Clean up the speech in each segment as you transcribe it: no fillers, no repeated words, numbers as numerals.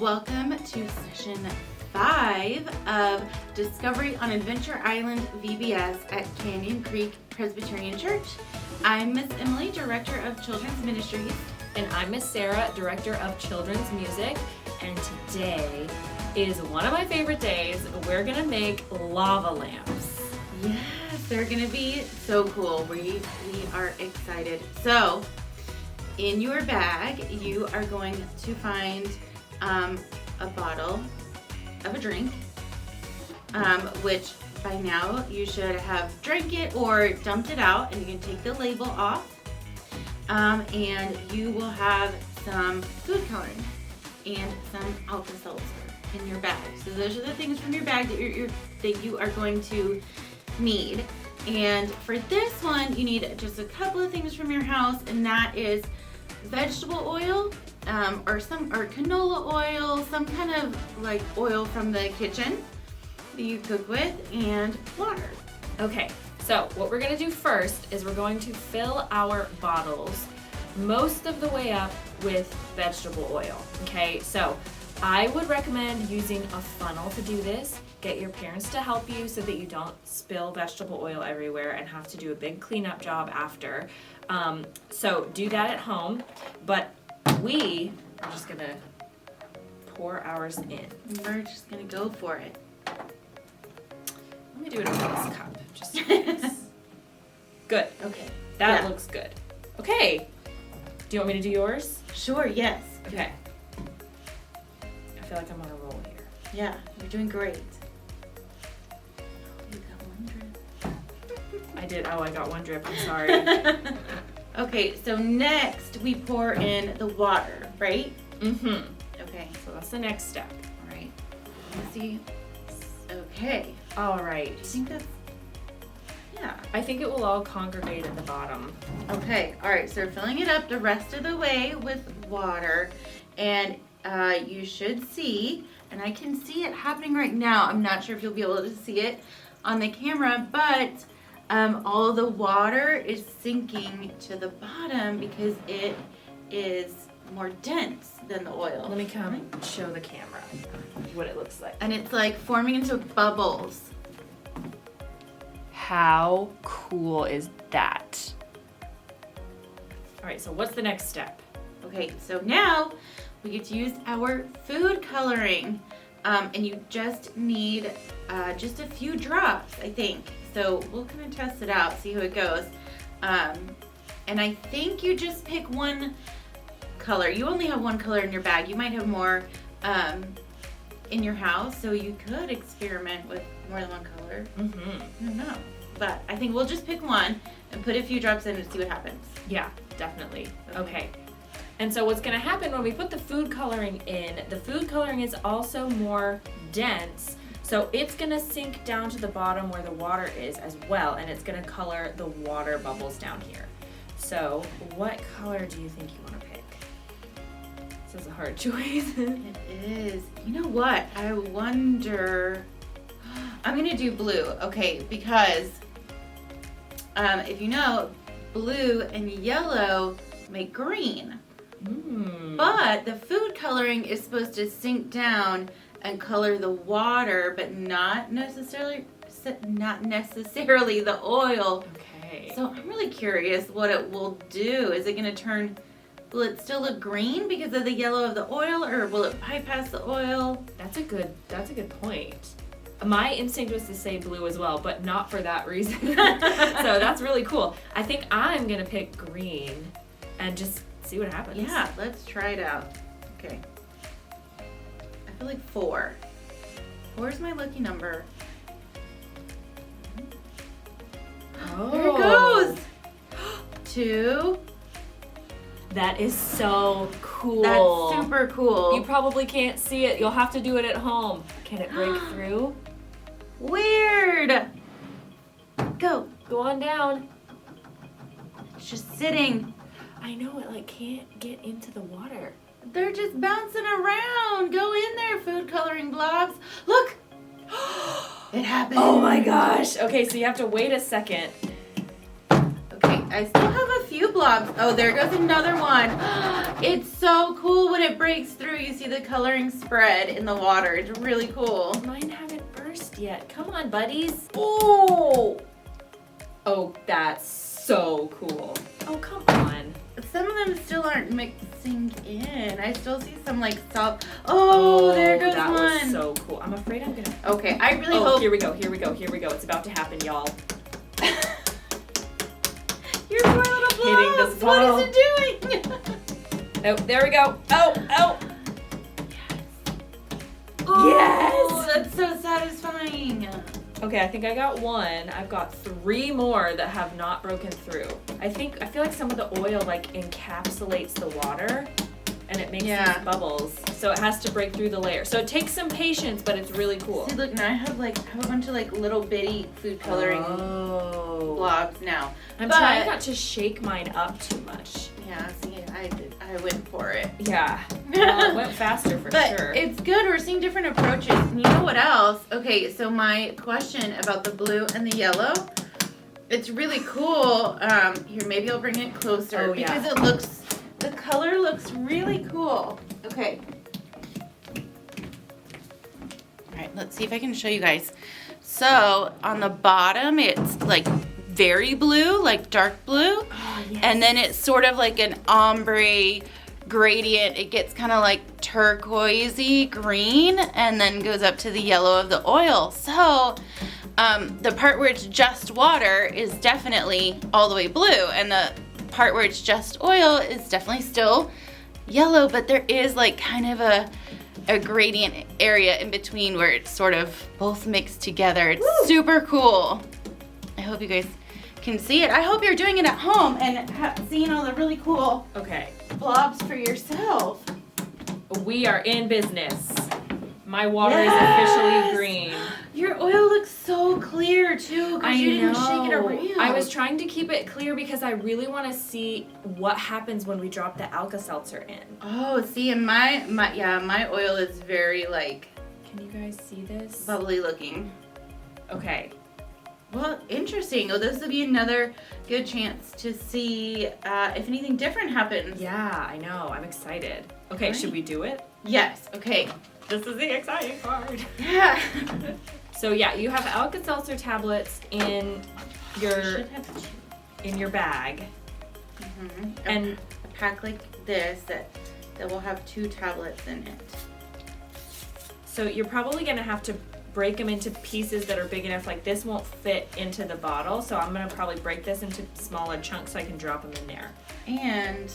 welcome to session 5 of Discovery on Adventure Island VBS at Canyon Creek Presbyterian Church. I'm Miss Emily, Director of Children's Ministries. And I'm Miss Sarah, Director of Children's Music. And today is one of my favorite days. We're gonna make lava lamps. Yes, they're gonna be so cool. We are excited. So, in your bag, you are going to find a bottle of a drink, which by now you should have drank it or dumped it out, and you can take the label off. And you will have some food coloring and some Alka-Seltzer in your bag. So those are the things from your bag that you are going to need. And for this one, you need just a couple of things from your house, and that is vegetable oil, or canola oil, some kind of like oil from the kitchen that you cook with, and water. Okay, so what we're gonna do first is we're going to fill our bottles most of the way up with vegetable oil. Okay, so I would recommend using a funnel to do this. Get your parents to help you so that you don't spill vegetable oil everywhere and have to do a big cleanup job after. So do that at home, but we are just gonna pour ours in. We're just gonna go for it. Let me do it in this cup, just in case. Good, Okay. that Yeah. looks good. Okay, do you want me to do yours? Sure, yes. Okay. I feel like I'm on a roll here. Yeah, you're doing great. You got one drip. I did, I got one drip, I'm sorry. Okay, so next we pour in the water, right? Mm-hmm. Okay, So that's the next step. all right. Let's see. Okay. All right. I think that's, yeah. I think it will all congregate at the bottom. Okay, all right, so we're filling it up the rest of the way with water, and you should see, and I can see it happening right now. I'm not sure if you'll be able to see it on the camera, but all the water is sinking to the bottom because it is more dense than the oil. Let me come show the camera what it looks like. And it's like forming into bubbles. How cool is that? All right, so what's the next step? Okay, so now we get to use our food coloring. And you just need just a few drops, I think. So we'll kind of test it out, see how it goes. And I think you just pick one color. You only have one color in your bag. You might have more in your house, so you could experiment with more than one color. Mm-hmm. I don't know. But I think we'll just pick one and put a few drops in and see what happens. Yeah, definitely. Okay. And so what's gonna happen when we put the food coloring in, the food coloring is also more dense, so it's gonna sink down to the bottom where the water is as well, and it's gonna color the water bubbles down here. So what color do you think you wanna pick? This is a hard choice. It is. You know what? I wonder. I'm gonna do blue, okay, because if you know, blue and yellow make green. But the food coloring is supposed to sink down and color the water, but not necessarily the oil. Okay. So I'm really curious what it will do. Is it going to will it still look green because of the yellow of the oil, or will it bypass the oil? That's a good point. My instinct was to say blue as well, but not for that reason. So that's really cool. I think I'm gonna pick green and just see what happens. Yeah, let's try it out. Okay. I feel like 4. 4 is my lucky number. Oh. There it goes. 2. That is so cool. That's super cool. You probably can't see it. You'll have to do it at home. Can it break through? Weird. Go. Go on down. It's just sitting. I know it like can't get into the water. They're just bouncing around. Go in there, food coloring blobs. Look. It happened. Oh my gosh. Okay, so you have to wait a second. Okay, I still have a few blobs. Oh, there goes another one. It's so cool when it breaks through. You see the coloring spread in the water. It's really cool. Mine haven't burst yet. Come on, buddies. Oh, Oh, that's so cool. Oh, come on. some of them still aren't mixing in. I still see some like soft. Oh, there goes that one. was so cool. I'm afraid I'm gonna. Okay, I really Oh, hope. here we go. It's about to happen, y'all. Your poor little Hitting blobs. this What ball. is it doing? Oh, there we go. Oh. Oh, that's so satisfying. Okay, I think I got one. I've got 3 more that have not broken through. I feel like some of the oil like encapsulates the water and it makes these bubbles. So it has to break through the layer. So it takes some patience, but it's really cool. See, look, now I have a bunch of like little bitty food coloring blobs now. I'm trying not to shake mine up too much. Yeah, see, I went for it. Yeah, well, it went faster for But sure. it's good. We're seeing different approaches. And you know what else? Okay, so my question about the blue and the yellow, it's really cool. Here, maybe I'll bring it closer because the color looks really cool. Okay. All right, let's see if I can show you guys. So on the bottom, it's like very blue, like dark blue. Oh, yes. And then it's sort of like an ombre gradient. It gets kind of like turquoisey green and then goes up to the yellow of the oil. So the part where it's just water is definitely all the way blue, and the part where it's just oil is definitely still yellow, but there is like kind of a gradient area in between where it's sort of both mixed together. It's super cool. I hope you guys can see it. I hope you're doing it at home and seeing all the really cool blobs for yourself. We are in business. My water is officially green. Your oil looks so clear too because you didn't shake it around. I was trying to keep it clear because I really want to see what happens when we drop the Alka-Seltzer in. Oh, see, and my oil is very like. Can you guys see this? Bubbly looking. Okay. Well, interesting. Oh, this will be another good chance to see if anything different happens. Yeah, I know. I'm excited. Okay, should we do it? Yes. Okay. This is the exciting part. Yeah. So yeah, you have Alka-Seltzer tablets in your bag, and a pack like this that will have 2 tablets in it. so you're probably gonna have to break them into pieces that are big enough. Like this won't fit into the bottle, so I'm gonna probably break this into smaller chunks so I can drop them in there. And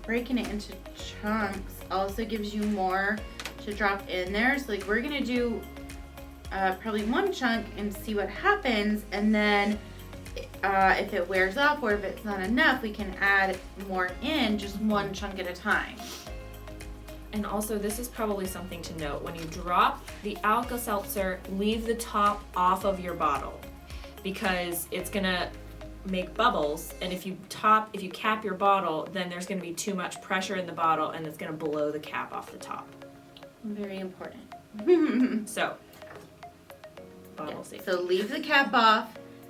breaking it into chunks also gives you more to drop in there. So like we're gonna do probably 1 chunk and see what happens, and then if it wears off or if it's not enough, we can add more in, just 1 chunk at a time. And also, this is probably something to note. When you drop the Alka-Seltzer, leave the top off of your bottle because it's gonna make bubbles, and if you cap your bottle, then there's gonna be too much pressure in the bottle and it's gonna blow the cap off the top. Very important. So, bottle safety. So leave the cap off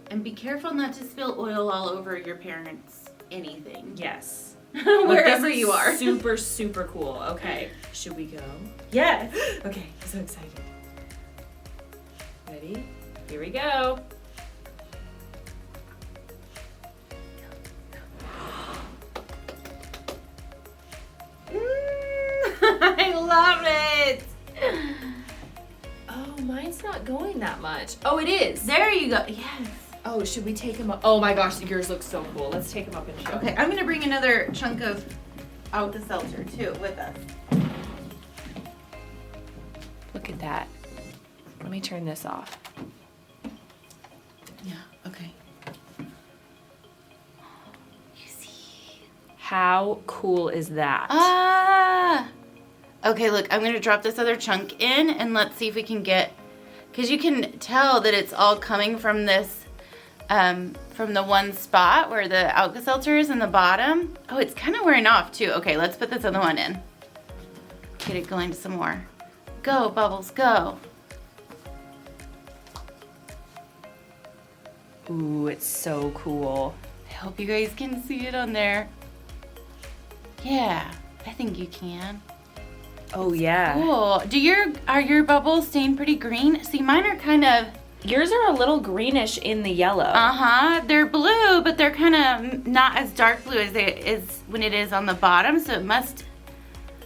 and be careful not to spill oil all over your parents' anything. Yes. Wherever you are. Super, super cool. Okay, should we go? Yes. Okay, I'm so excited. Ready? Here we go. I love it. Oh, mine's not going that much. Oh, it is. There you go. Yes. Oh, should we take them up? Oh my gosh, yours looks so cool. Let's take them up and show. Okay, I'm gonna bring another chunk of Alka-Seltzer too with us. Look at that. Let me turn this off. Yeah, okay. You see. How cool is that? Ah! Okay, look, I'm gonna drop this other chunk in and let's see if we can get, because you can tell that it's all coming from this, from the one spot where the Alka-Seltzer is in the bottom. Oh, it's kind of wearing off too. Okay, let's put this other one in. Get it going some more. Go, Bubbles, go. Ooh, it's so cool. hope you guys can see it on there. Yeah, I think you can. Oh yeah. Cool. Are your bubbles stained pretty green? See, mine are kind of... Yours are a little greenish in the yellow. Uh-huh. They're blue, but they're kind of not as dark blue as it is when it is on the bottom, so it must...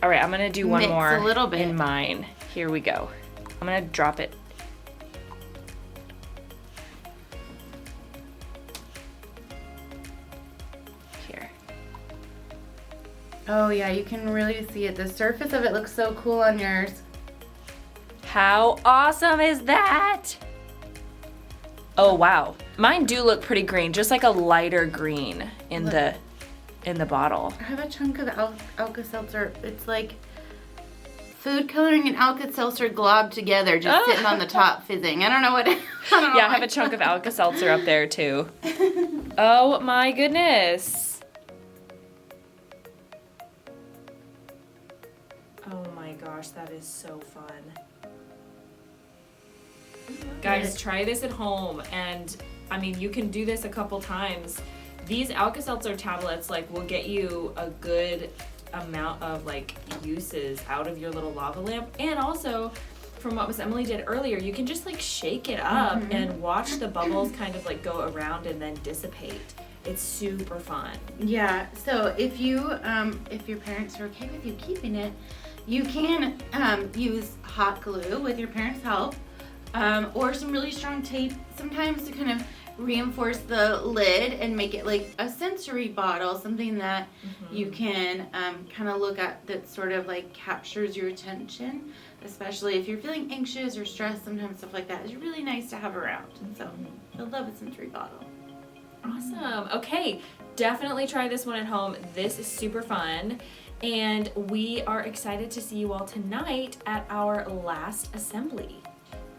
All right, I'm going to do one mix more a little bit. in mine. Here we go. I'm going to drop it. Here. Oh, yeah, you can really see it. The surface of it looks so cool on yours. How awesome is that? Oh, wow. Mine do look pretty green, just like a lighter green in the bottle. I have a chunk of Alka-Seltzer. It's like food coloring and Alka-Seltzer globbed together, just sitting on the top fizzing. I don't know what. I have a chunk of Alka-Seltzer up there too. Oh my goodness. Oh my gosh, that is so fun. Guys, try this at home, and I mean, you can do this a couple times. These Alka-Seltzer tablets will get you a good amount of uses out of your little lava lamp, and also from what Miss Emily did earlier, you can just shake it up and watch the bubbles kind of go around and then dissipate. It's super fun. Yeah. So if your parents are okay with you keeping it, you can use hot glue with your parents' help. Or some really strong tape sometimes to kind of reinforce the lid and make it like a sensory bottle, something that you can kind of look at that sort of captures your attention, especially if you're feeling anxious or stressed. Sometimes stuff like that is really nice to have around. And so you'll love a sensory bottle. Awesome. Okay, definitely try this one at home. This is super fun. And we are excited to see you all tonight at our last assembly.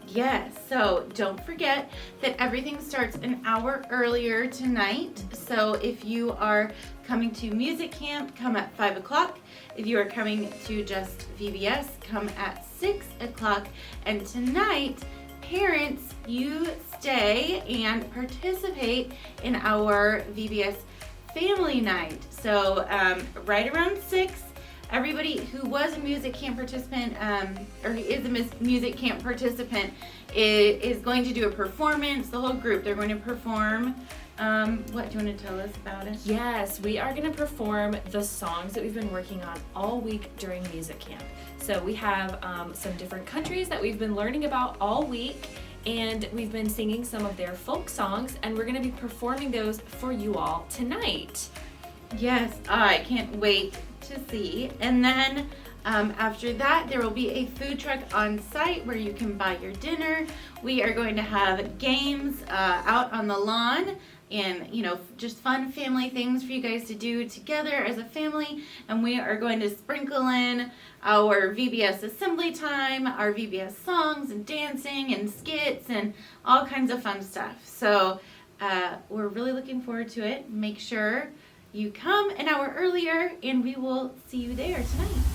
Yes, so don't forget that everything starts an hour earlier tonight. So if you are coming to music camp, come at 5 o'clock. If you are coming to just VBS, come at 6 o'clock. And tonight, parents, you stay and participate in our VBS family night. So right around 6, everybody who was a music camp participant, or is a music camp participant, is going to do a performance. The whole group, they're going to perform. What do you want to tell us about it? Yes, we are going to perform the songs that we've been working on all week during music camp. So we have some different countries that we've been learning about all week, and we've been singing some of their folk songs, and we're going to be performing those for you all tonight. Yes, I can't wait to see. And then after that, there will be a food truck on site where you can buy your dinner. We are going to have games out on the lawn, and just fun family things for you guys to do together as a family. And we are going to sprinkle in our VBS assembly time, our VBS songs and dancing and skits and all kinds of fun stuff. So we're really looking forward to it. Make sure you come an hour earlier, and we will see you there tonight.